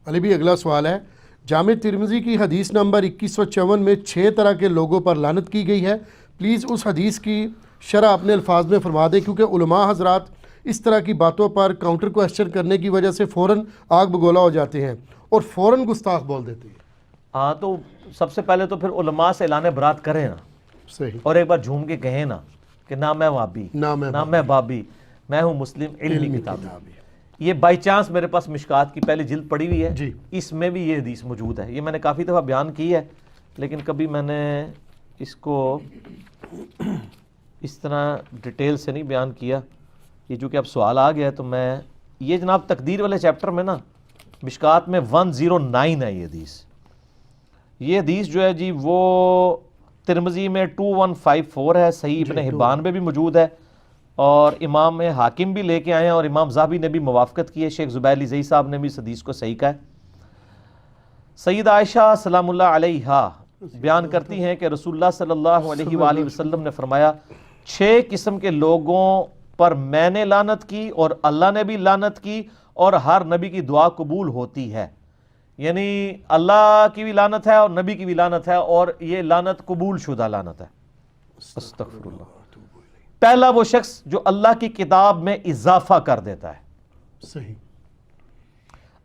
علی بھی اگلا سوال ہے، جامع ترمذی کی حدیث نمبر 2154 میں 6 طرح کے لوگوں پر لعنت کی گئی ہے، پلیز اس حدیث کی شرح اپنے الفاظ میں فرما دیں، کیونکہ علماء حضرات اس طرح کی باتوں پر کاؤنٹر کویسچن کرنے کی وجہ سے فوراً آگ بگولا ہو جاتے ہیں اور فوراً گستاخ بول دیتے ہیں۔ ہاں تو سب سے پہلے تو پھر علماء سے اعلان برات کریں نا، صحیح، اور ایک بار جھوم کے کہیں نا کہ نہ میں وہابی نہ میں بابی، میں ہوں مسلم علمی کتاب۔ یہ بائی چانس میرے پاس مشکات کی پہلی جلد پڑی ہوئی ہے، جی، اس میں بھی یہ حدیث موجود ہے۔ یہ میں نے کافی دفعہ بیان کی ہے، لیکن کبھی میں نے اس کو اس طرح ڈیٹیل سے نہیں بیان کیا۔ یہ چونکہ اب سوال آ گیا ہے تو میں یہ جناب تقدیر والے چیپٹر میں نا مشکات میں 109 ہے یہ حدیث جو ہے جی وہ ترمذی میں 2154 ہے، صحیح ابن حبان میں بھی موجود ہے، اور امام حاکم بھی لے کے آئے ہیں، اور امام ذہبی نے بھی موافقت کی ہے، شیخ زبیر علی زئی صاحب نے بھی اس حدیث کو صحیح کہا ہے۔ سیدہ عائشہ سلام اللہ علیہا بیان کرتی ہیں کہ رسول اللہ صلی اللہ علیہ وآلہ وسلم نے فرمایا 6 قسم کے لوگوں پر میں نے لعنت کی اور اللہ نے بھی لعنت کی، اور ہر نبی کی دعا قبول ہوتی ہے، یعنی اللہ کی بھی لعنت ہے اور نبی کی بھی لعنت ہے، اور یہ لعنت قبول شدہ لعنت ہے۔ استغفر اللہ۔ پہلا وہ شخص جو اللہ کی کتاب میں اضافہ کر دیتا ہے۔ صحیح،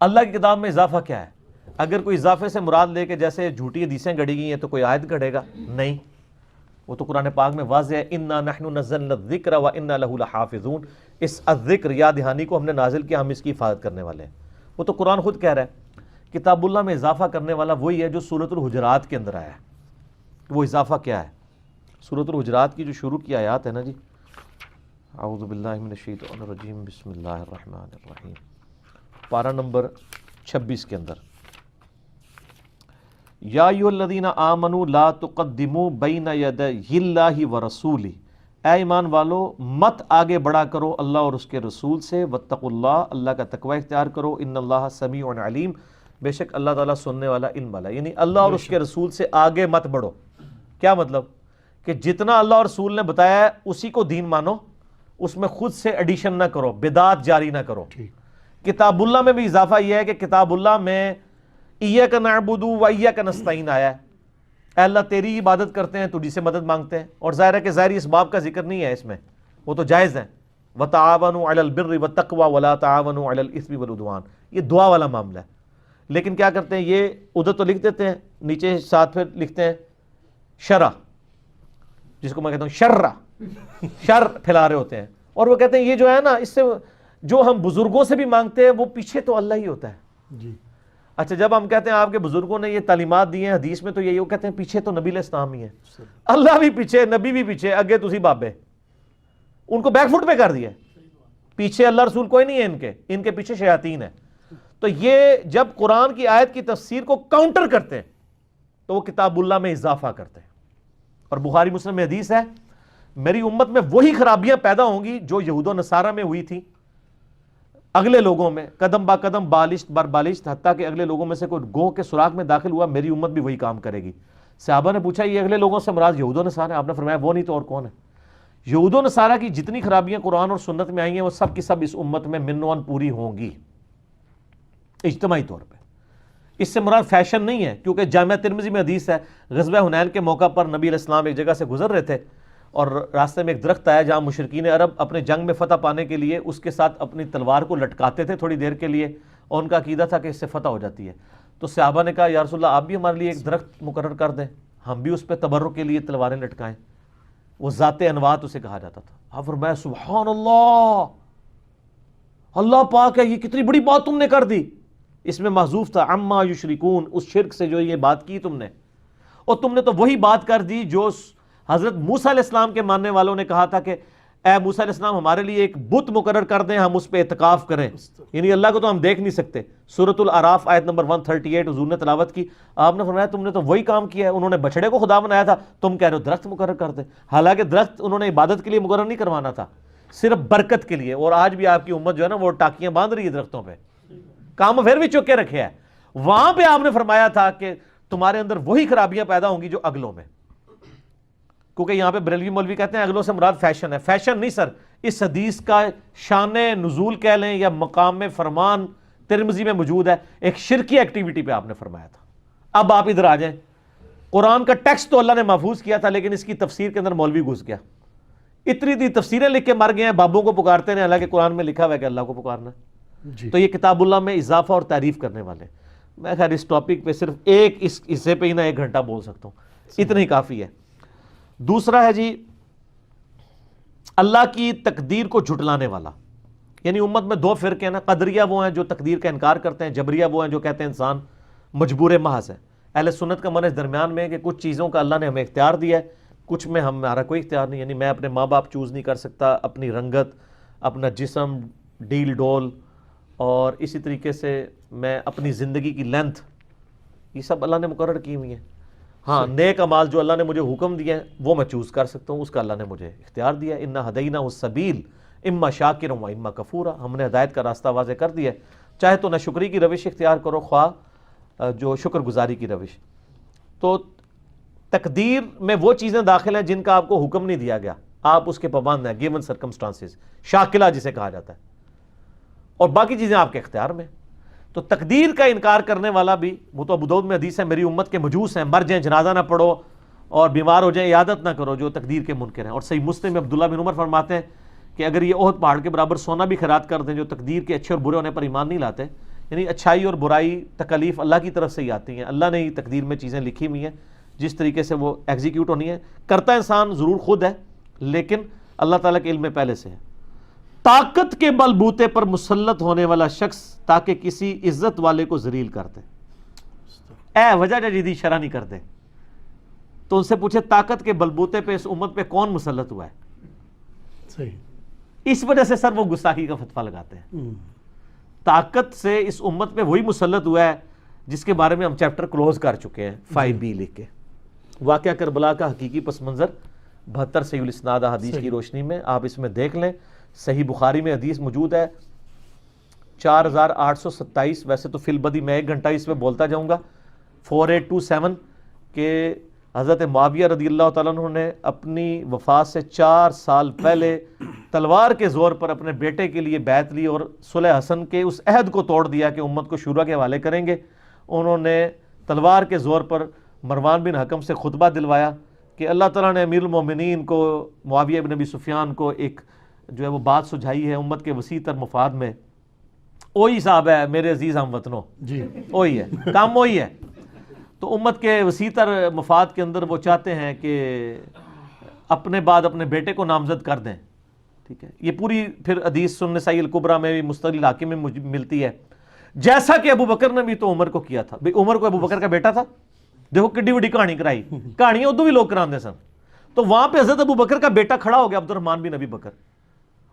اللہ کی کتاب میں اضافہ کیا ہے؟ اگر کوئی اضافے سے مراد لے کے جیسے جھوٹی حدیثیں گڑی گئی ہیں تو کوئی آیت گڑے گا؟ نہیں، وہ تو قرآن پاک میں واضح ہے، انا نحن نزلنا الذکر وانا لہ لحافظون، اس الذکر یاد دہانی کو ہم نے نازل کیا، ہم اس کی حفاظت کرنے والے ہیں۔ وہ تو قرآن خود کہہ رہا ہے۔ کتاب اللہ میں اضافہ کرنے والا وہی ہے جو سورۃ الحجرات کے اندر آیا ہے۔ وہ اضافہ کیا ہے؟ سورۃ الحجرات کی جو شروع کی آیات ہے نا جی، اعوذ باللہ من الشیطان الرجیم بسم اللہ الرحمن الرحیم، پارہ نمبر 26 کے اندر، یا ایھا الذین آمنوا لا تقدموا بین یدی اللہ ورسولہ، اے ایمان والو مت آگے بڑھا کرو اللہ اور اس کے رسول سے، واتقوا اللہ، اللہ کا تقوی اختیار کرو، ان اللہ سمیع علیم، بے شک اللہ تعالیٰ سننے والا علم والا، یعنی اللہ اور اس کے رسول سے آگے مت بڑھو۔ کیا مطلب؟ کہ جتنا اللہ اور رسول نے بتایا ہے اسی کو دین مانو، اس میں خود سے ایڈیشن نہ کرو، بدعت جاری نہ کرو۔ کتاب اللہ میں بھی اضافہ یہ ہے کہ کتاب اللہ میں ایاک نعبد و ایاک نستعین آیا ہے، اے اللہ تیری عبادت کرتے ہیں، تجھی سے مدد مانگتے ہیں، اور ظاہر ہے کہ ظاہری اسباب کا ذکر نہیں ہے اس میں، وہ تو جائز ہیں، وتعاونوا علی البر والتقوی ولا تعاونوا علی الاثم والعدوان، یہ دعا والا معاملہ ہے۔ لیکن کیا کرتے ہیں یہ ادھر تو لکھ دیتے ہیں، نیچے ساتھ پھر لکھتے ہیں شرع، جس کو میں کہتا ہوں شرع، شر پھیلا رہے ہوتے ہیں، اور وہ کہتے ہیں یہ جو ہے نا، اس سے جو ہم بزرگوں سے بھی مانگتے ہیں وہ پیچھے تو اللہ ہی ہوتا ہے جی۔ اچھا جب ہم کہتے ہیں آپ کے بزرگوں نے یہ تعلیمات دی ہیں حدیث میں، تو یہی وہ کہتے ہیں پیچھے تو نبی علیہ السلام ہی ہے، اللہ بھی پیچھے، نبی بھی پیچھے، اگے تسی بابے، ان کو بیک فٹ پہ کر دیا، پیچھے اللہ رسول کوئی نہیں ہے، ان کے پیچھے شیاطین ہے۔ تو یہ جب قرآن کی آیت کی تفسیر کو کاؤنٹر کرتے ہیں تو وہ کتاب اللہ میں اضافہ کرتے ہیں۔ اور بخاری مسلم میں حدیث ہے، میری امت میں وہی خرابیاں پیدا ہوں گی جو یہود و نصارہ میں ہوئی تھیں اگلے لوگوں میں، قدم با قدم بالشت بر بالشت، حتیٰ کہ اگلے لوگوں میں سے کوئی گوہ کے سوراخ میں داخل ہوا، میری امت بھی وہی کام کرے گی۔ صحابہ نے پوچھا یہ اگلے لوگوں سے مراد یہود و نصارہ؟ آپ نے فرمایا وہ نہیں تو اور کون ہے؟ یہود و نصارہ کی جتنی خرابیاں قرآن اور سنت میں آئی ہیں وہ سب کی سب اس امت میں منوان پوری ہوں گی اجتماعی طور پہ۔ اس سے مراد فیشن نہیں ہے، کیونکہ جامعہ ترمذی میں حدیث ہے، غزوہ حنین کے موقع پر نبی علیہ السلام ایک جگہ سے گزر رہے تھے، اور راستے میں ایک درخت آیا جہاں مشرکین عرب اپنے جنگ میں فتح پانے کے لیے اس کے ساتھ اپنی تلوار کو لٹکاتے تھے تھوڑی دیر کے لیے، اور ان کا عقیدہ تھا کہ اس سے فتح ہو جاتی ہے۔ تو صحابہ نے کہا یا رسول اللہ آپ بھی ہمارے لیے ایک درخت مقرر کر دیں، ہم بھی اس پہ تبرک کے لیے تلواریں لٹکائیں۔ وہ ذات انوات اسے کہا جاتا تھا۔ آپ فرمایا سبحان اللہ، اللہ پاک ہے، یہ کتنی بڑی بات تم نے کر دی۔ اس میں محذوف تھا عما یشرکون، اس شرک سے جو یہ بات کی تم نے، اور تم نے تو وہی بات کر دی جو حضرت موسیٰ علیہ السلام کے ماننے والوں نے کہا تھا کہ اے موسیٰ علیہ السلام ہمارے لیے ایک بت مقرر کر دیں، ہم اس پہ اعتکاف کریں، یعنی اللہ کو تو ہم دیکھ نہیں سکتے۔ سورۃ الاعراف آیت نمبر 138 حضور نے تلاوت کی، آپ نے فرمایا تم نے تو وہی کام کیا ہے، انہوں نے بچڑے کو خدا بنایا تھا، تم کہہ رہے ہو درخت مقرر کر دیں، حالانکہ درخت انہوں نے عبادت کے لیے مقرر نہیں کروانا تھا، صرف برکت کے لیے۔ اور آج بھی آپ کی امت جو ہے نا وہ ٹاکیاں باندھ رہی ہے درختوں پہ، کام پھر بھی چک کے رکھے ہے۔ وہاں پہ آپ نے فرمایا تھا کہ تمہارے اندر وہی خرابیاں پیدا ہوں گی جو اگلوں میں، کیونکہ یہاں پہ بریلوی مولوی کہتے ہیں اگلوں سے مراد فیشن ہے۔ فیشن نہیں سر، اس حدیث کا شان نزول کہہ لیں یا مقام فرمان ترمذی میں موجود ہے، ایک شرکی ایکٹیویٹی پہ آپ نے فرمایا تھا۔ اب آپ ادھر آ جائیں، قرآن کا ٹیکسٹ تو اللہ نے محفوظ کیا تھا، لیکن اس کی تفسیر کے اندر مولوی گھس گیا، اتنی تفسیریں لکھ کے مر گئے ہیں، بابوں کو پکارتے ہیں، حالانکہ قرآن میں لکھا ہوا ہے کہ اللہ کو پکارنا ہے۔ جی تو یہ کتاب اللہ میں اضافہ اور تعریف کرنے والے، میں خیر اس ٹاپک پہ صرف ایک اس حصے پہ ہی نہ 1 گھنٹہ بول سکتا ہوں، اتنا ہی کافی ہے۔ دوسرا ہے جی اللہ کی تقدیر کو جھٹلانے والا، یعنی امت میں 2 فرقے ہیں نا، قدریہ وہ ہیں جو تقدیر کا انکار کرتے ہیں، جبریہ وہ ہیں جو کہتے ہیں انسان مجبور محض ہے۔ اہل سنت کا منہج درمیان میں ہے کہ کچھ چیزوں کا اللہ نے ہمیں اختیار دیا ہے، کچھ میں ہمارا کوئی اختیار نہیں، یعنی میں اپنے ماں باپ چوز نہیں کر سکتا، اپنی رنگت، اپنا جسم، ڈیل ڈول، اور اسی طریقے سے میں اپنی زندگی کی لینتھ، یہ سب اللہ نے مقرر کی ہوئی ہیں۔ ہاں نیک اعمال جو اللہ نے مجھے حکم دیا ہے وہ میں چوز کر سکتا ہوں، اس کا اللہ نے مجھے اختیار دیا ہے۔ انا ہدینہ السبیل اما شاکرا و اما کفورا، ہم نے ہدایت کا راستہ واضح کر دیا ہے، چاہے تو نہ شکری کی روش اختیار کرو، خواہ جو شکر گزاری کی روش۔ تو تقدیر میں وہ چیزیں داخل ہیں جن کا آپ کو حکم نہیں دیا گیا، آپ اس کے پابند ہیں، گیون سرکمسٹانسز، شاکلہ جسے کہا جاتا ہے، اور باقی چیزیں آپ کے اختیار میں۔ تو تقدیر کا انکار کرنے والا بھی، وہ تو ابو داؤد میں حدیث ہے، میری امت کے مجوس ہیں، مر جائیں جنازہ نہ پڑھو اور بیمار ہو جائیں عیادت نہ کرو، جو تقدیر کے منکر ہیں۔ اور صحیح مسلم میں عبداللہ بن عمر فرماتے ہیں کہ اگر یہ احد پہاڑ کے برابر سونا بھی خیرات کر دیں جو تقدیر کے اچھے اور برے ہونے پر ایمان نہیں لاتے، یعنی اچھائی اور برائی تکالیف اللہ کی طرف سے ہی آتی ہیں، اللہ نے ہی تقدیر میں چیزیں لکھی ہوئی ہیں، جس طریقے سے وہ ایگزیکیوٹ ہونی ہے، کرتا انسان ضرور خود ہے، لیکن اللہ تعالیٰ کے علم میں پہلے سے ہے۔ طاقت کے بلبوتے پر مسلط ہونے والا شخص تاکہ کسی عزت والے کو ذلیل کر دے، اے وجہ جدید شرح نہیں کر دے، تو ان سے پوچھے طاقت کے بلبوتے پہ اس امت پہ کون مسلط ہوا ہے؟ صحیح، اس وجہ سے سر وہ گستاخی کا فتویٰ لگاتے ہیں۔ طاقت سے اس امت پہ وہی مسلط ہوا ہے جس کے بارے میں ہم چیپٹر کلوز کر چکے ہیں 5B لکھ کے، واقعہ کربلا کا حقیقی پس منظر 72 صحیح الاسناد حدیث کی روشنی میں آپ اس میں دیکھ لیں۔ صحیح بخاری میں حدیث موجود ہے 4827، ویسے تو فی البدی میں 1 گھنٹہ اس میں بولتا جاؤں گا، 4827 کہ حضرت معاویہ رضی اللہ تعالیٰ عنہ نے اپنی وفات سے 4 سال پہلے تلوار کے زور پر اپنے بیٹے کے لیے بیعت لی اور صلح حسن کے اس عہد کو توڑ دیا کہ امت کو شورا کے حوالے کریں گے۔ انہوں نے تلوار کے زور پر مروان بن حکم سے خطبہ دلوایا کہ اللہ تعالیٰ نے امیر المومنین کو، معاویہ بن ابی سفیان کو ایک جو ہے وہ بات سجھائی ہے امت کے وسیع تر مفاد میں، وہی صاحب ہے میرے عزیز ہم وطنوں، جی وہی ہے کام، وہی ہے۔ تو امت کے وسیع تر مفاد کے اندر وہ چاہتے ہیں کہ اپنے بعد اپنے بیٹے کو نامزد کر دیں، ٹھیک ہے۔ یہ پوری پھر حدیث سنن نسائی الکبریٰ میں بھی مستدل حاکم میں ملتی ہے، جیسا کہ ابو بکر نے بھی تو عمر کو کیا تھا۔ عمر کو ابو بکر کا بیٹا تھا، دیکھو کڈی وڈی کہانی کرائی، کہانیاں ادو بھی لوگ کراندے سن۔ تو وہاں پہ حضرت ابو بکر کا بیٹا کھڑا ہو گیا عبد الرحمن بن ابی بکر،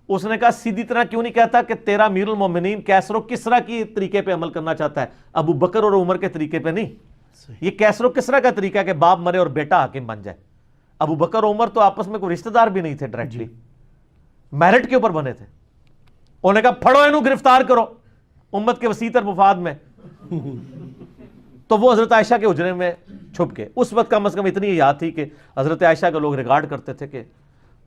اس نے کہا سیدھی طرح کیوں نہیں کہتا کہ تیرا امیر المومنین کیسر و کسریٰ کی طریقے پہ عمل کرنا چاہتا ہے، ابو بکر اور عمر کے طریقے پہ نہیں۔ یہ کیسر و کسریٰ کا طریقہ ہے کہ باپ مرے اور بیٹا حاکم بن جائے۔ ابو بکر اور عمر تو آپس میں کوئی رشتہ دار بھی نہیں تھے، ڈائریکٹلی میرٹ کے اوپر بنے تھے۔ انہوں نے کہا پھڑو انہوں گرفتار کرو امت کے وسیع تر مفاد میں، تو وہ حضرت عائشہ کے حجرے میں چھپ گئے۔ اس وقت کم از کم اتنی یاد تھی کہ حضرت عائشہ کا لوگ ریگارڈ کرتے تھے کہ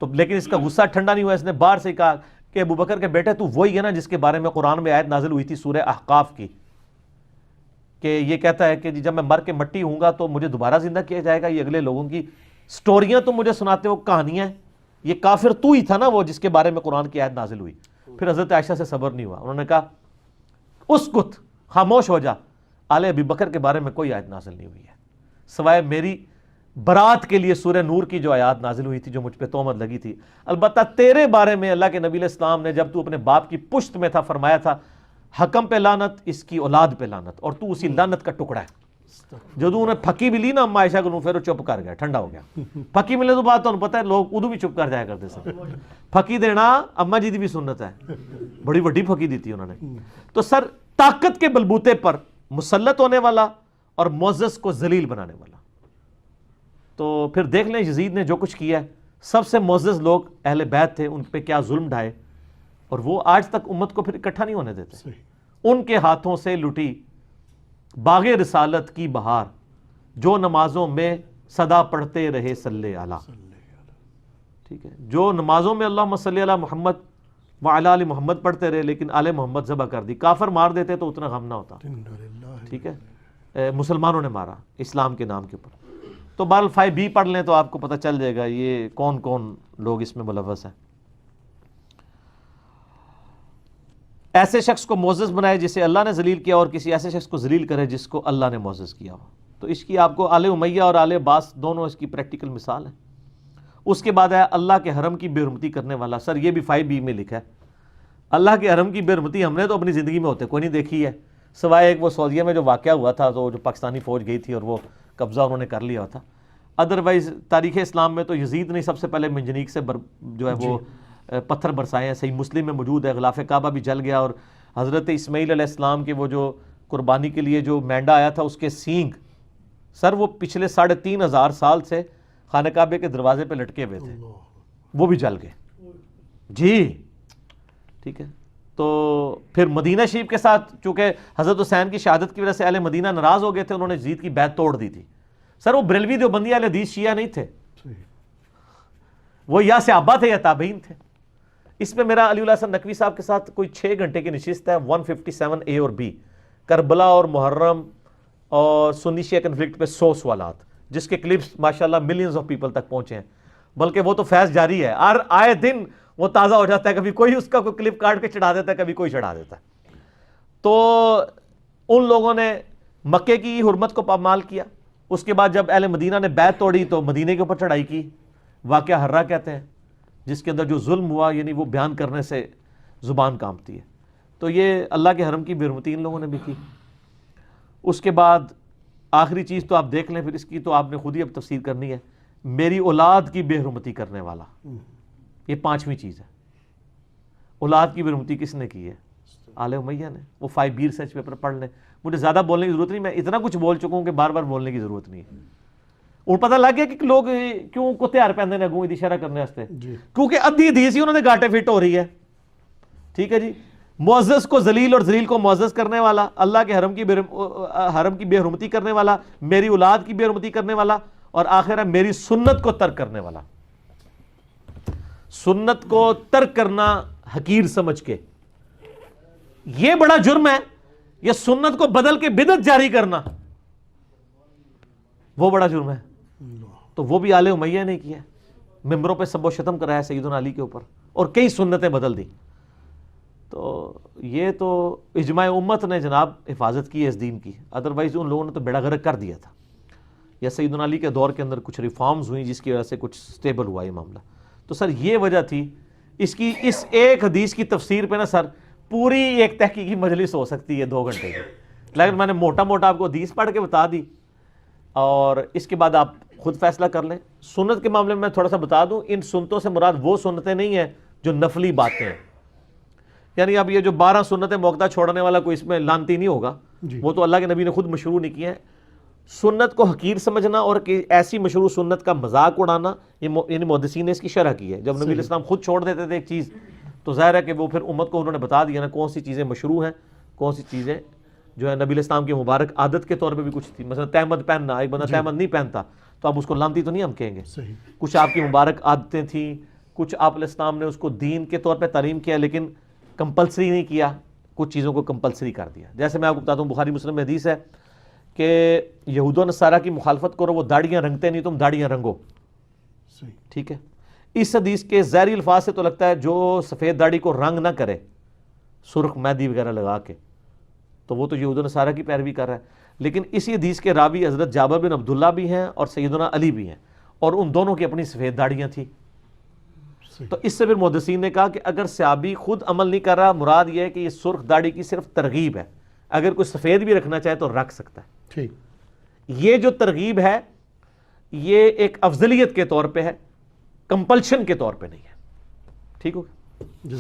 تو، لیکن اس کا غصہ ٹھنڈا نہیں ہوا، اس نے باہر سے کہا کہ ابو بکر کے بیٹے تو وہی ہے نا جس کے بارے میں قرآن میں آیت نازل ہوئی تھی سورہ احقاف کی، کہ یہ کہتا ہے کہ جب میں مر کے مٹی ہوں گا تو مجھے دوبارہ زندہ کیا جائے گا، یہ اگلے لوگوں کی سٹوریاں تم مجھے سناتے ہو، کہانیاں، یہ کافر تو ہی تھا نا وہ جس کے بارے میں قرآن کی آیت نازل ہوئی۔ پھر حضرت عائشہ سے صبر نہیں ہوا، انہوں نے کہا اسکت، خاموش ہو جا، آل ابی بکر کے بارے میں کوئی آیت نازل نہیں ہوئی ہے سوائے میری برات کے لیے سورہ نور کی جو آیات نازل ہوئی تھی جو مجھ پہ تہمت لگی تھی۔ البتہ تیرے بارے میں اللہ کے نبی علیہ السلام نے جب تو اپنے باپ کی پشت میں تھا فرمایا تھا حکم پہ لعنت، اس کی اولاد پہ لعنت، اور تو اسی لعنت کا ٹکڑا ہے۔ جدو انہیں پھکی بھی لی نا اما عائشہ کو، پھر وہ چپ کر گیا، ٹھنڈا ہو گیا۔ پھکی ملے تو بات تو پتہ ہے لوگ ادو بھی چپ کر جایا کرتے سن، پھکی دینا اما جی دی بھی سنت ہے، بڑی وڈی پھکی دی تھی انہوں نے۔ تو سر طاقت کے بلبوتے پر مسلط ہونے والا اور معزز کو ذلیل بنانے والا۔ تو پھر دیکھ لیں یزید نے جو کچھ کیا ہے، سب سے معزز لوگ اہل بیت تھے، ان پہ کیا ظلم ڈھائے، اور وہ آج تک امت کو پھر اکٹھا نہیں ہونے دیتے۔ ان کے ہاتھوں سے لٹی باغ رسالت کی بہار، جو نمازوں میں صدا پڑھتے رہے صلی اللہ، ٹھیک ہے، جو نمازوں میں اللہم صلی علی محمد وعلی آل محمد پڑھتے رہے لیکن آل محمد ذبح کر دی. کافر مار دیتے تو اتنا غم نہ ہوتا, ٹھیک ہے, مسلمانوں نے مارا اسلام کے نام کے اوپر. تو بال 5B پڑھ لیں تو آپ کو پتہ چل جائے گا یہ کون کون لوگ اس میں ملوث ہیں. ایسے شخص کو معزز بنائے جسے اللہ نے ذلیل کیا اور کسی ایسے شخص کو ذلیل کرے جس کو اللہ نے معزز کیا ہو. تو اس کی آپ کو آل امیہ اور آل عباس دونوں اس کی پریکٹیکل مثال ہیں. اس کے بعد ہے اللہ کے حرم کی بے حرمتی کرنے والا. سر یہ بھی 5B میں لکھا ہے. اللہ کے حرم کی بے حرمتی ہم نے تو اپنی زندگی میں ہوتے کوئی نہیں دیکھی ہے, سوائے ایک وہ سعودیہ میں جو واقعہ ہوا تھا تو جو پاکستانی فوج گئی تھی اور وہ قبضہ انہوں نے کر لیا تھا. ادروائز تاریخ اسلام میں تو یزید نے سب سے پہلے منجنیق سے جو ہے وہ پتھر برسائے ہیں. صحیح مسلم میں موجود ہے, غلاف کعبہ بھی جل گیا اور حضرت اسماعیل علیہ السلام کے وہ جو قربانی کے لیے جو مینڈا آیا تھا اس کے سینگ, سر وہ پچھلے 3500 سال سے خانہ کعبے کے دروازے پہ لٹکے ہوئے تھے, وہ بھی جل گئے. جی ٹھیک ہے. تو پھر مدینہ شریف کے ساتھ چونکہ حضرت حسین کی شہادت کی وجہ سے اہل مدینہ ناراض ہو گئے تھے, انہوں نے یزید کی بیعت توڑ دی تھی. سر وہ بریلوی دیوبندی اہل حدیث شیعہ نہیں تھے, وہ یا صحابہ تھے یا تابعین تھے. اس میں میرا علی اللہ حسن نقوی صاحب کے ساتھ کوئی 6 گھنٹے کی نشست ہے, 157A اور B, کربلا اور محرم اور سنی شیعہ کنفلکٹ پہ 100 سوالات, جس کے کلپس ماشاءاللہ ملینز آف پیپل تک پہنچے ہیں. بلکہ وہ تو فیض جاری ہے, ہر آئے دن وہ تازہ ہو جاتا ہے, کبھی کوئی اس کا کوئی کلپ کاٹ کے چڑھا دیتا ہے, کبھی کوئی چڑھا دیتا ہے. تو ان لوگوں نے مکے کی حرمت کو پامال کیا. اس کے بعد جب اہل مدینہ نے بیعت توڑی تو مدینے کے اوپر چڑھائی کی, واقعہ حرہ کہتے ہیں, جس کے اندر جو ظلم ہوا یعنی وہ بیان کرنے سے زبان کانپتی ہے. تو یہ اللہ کے حرم کی بے حرمتی ان لوگوں نے بھی کی. اس کے بعد آخری چیز تو آپ دیکھ لیں, پھر اس کی تو آپ نے خود ہی اب تفسیر کرنی ہے, میری اولاد کی بے حرمتی کرنے والا. یہ 5ویں چیز ہے. اولاد کی بے حرمتی کس نے کی ہے؟ آل امیہ نے. وہ 5B ریسرچ پیپر پڑھ لیں, مجھے زیادہ بولنے کی ضرورت نہیں, میں اتنا کچھ بول چکا ہوں کہ بار بار بولنے کی ضرورت نہیں ہے. اور پتہ لگ گیا کہ لوگ کیوں کو تیار پہنتے ہیں اگوں اشارہ کرنے واسطے, کیونکہ ادھی حدیث ہی انہوں نے گاٹے فٹ ہو رہی ہے. ٹھیک ہے جی. معزز کو ذلیل اور ذلیل کو معزز کرنے والا, اللہ کے حرم کی بے حرمتی کرنے والا, میری اولاد کی بے حرمتی کرنے والا, اور آخر ہے میری سنت کو ترک کرنے والا. سنت کو ترک کرنا حقیر سمجھ کے, یہ بڑا جرم ہے. یہ سنت کو بدل کے بدعت جاری کرنا وہ بڑا جرم ہے. تو وہ بھی آل امیہ نے کیا, ممبروں پہ سب و شتم کرایا سیدنا علی کے اوپر, اور کئی سنتیں بدل دی. تو یہ تو اجماع امت نے جناب حفاظت کی ہے اس دین کی, ادروائز ان لوگوں نے تو بیڑا غرق کر دیا تھا. یا سیدنا علی کے دور کے اندر کچھ ریفارمز ہوئیں جس کی وجہ سے کچھ سٹیبل ہوا یہ معاملہ. تو سر یہ وجہ تھی اس کی. اس ایک حدیث کی تفسیر پہ نا سر پوری ایک تحقیقی مجلس ہو سکتی ہے 2 گھنٹے کی, لیکن میں نے موٹا موٹا آپ کو حدیث پڑھ کے بتا دی, اور اس کے بعد آپ خود فیصلہ کر لیں. سنت کے معاملے میں تھوڑا سا بتا دوں, ان سنتوں سے مراد وہ سنتیں نہیں ہیں جو نفلی باتیں ہیں. یعنی اب یہ جو 12 سنتیں موقع چھوڑنے والا کوئی اس میں لانتی نہیں ہوگا, وہ تو اللہ کے نبی نے خود مشروع نہیں کیا ہے. سنت کو حقیر سمجھنا اور ایسی مشروع سنت کا مذاق اڑانا, یعنی محدثین نے اس کی شرح کی ہے. جب نبی علیہ السلام خود چھوڑ دیتے تھے ایک چیز, تو ظاہر ہے کہ وہ پھر امت کو انہوں نے بتا دیا نا کون سی چیزیں مشروع ہیں, کون سی چیزیں جو ہے نبی علیہ السلام کی مبارک عادت کے طور پہ بھی کچھ تھی. مثلا تہمد پہننا, ایک بندہ تہمد نہیں پہنتا تو اب اس کو لانتی تو نہیں ہم کہیں گے. کچھ آپ کی مبارک عادتیں تھیں, کچھ آپ علیہ السلام نے اس کو دین کے طور پہ تعلیم کیا لیکن کمپلسری نہیں کیا, کچھ چیزوں کو کمپلسری کر دیا. جیسے میں آپ کو بتاتا ہوں, بخاری مسلم میں حدیث ہے کہ یہود و نصارہ کی مخالفت کرو, وہ داڑیاں رنگتے نہیں, تم داڑیاں رنگو. ٹھیک ہے. اس حدیث کے ظاہری الفاظ سے تو لگتا ہے جو سفید داڑھی کو رنگ نہ کرے سرخ مہندی وغیرہ لگا کے, تو وہ تو یہود و نصارہ کی پیروی کر رہا ہے. لیکن اسی حدیث کے راوی حضرت جابر بن عبداللہ بھی ہیں اور سیدنا علی بھی ہیں, اور ان دونوں کی اپنی سفید داڑیاں تھیں. تو اس سے پھر محدثین نے کہا کہ اگر صحابی خود عمل نہیں کر رہا, مراد یہ ہے کہ یہ سرخ داڑھی کی صرف ترغیب ہے, اگر کوئی سفید بھی رکھنا چاہے تو رکھ سکتا ہے. یہ جو ترغیب ہے یہ ایک افضلیت کے طور پہ ہے, کمپلشن کے طور پہ نہیں ہے. ٹھیک ہو گیا.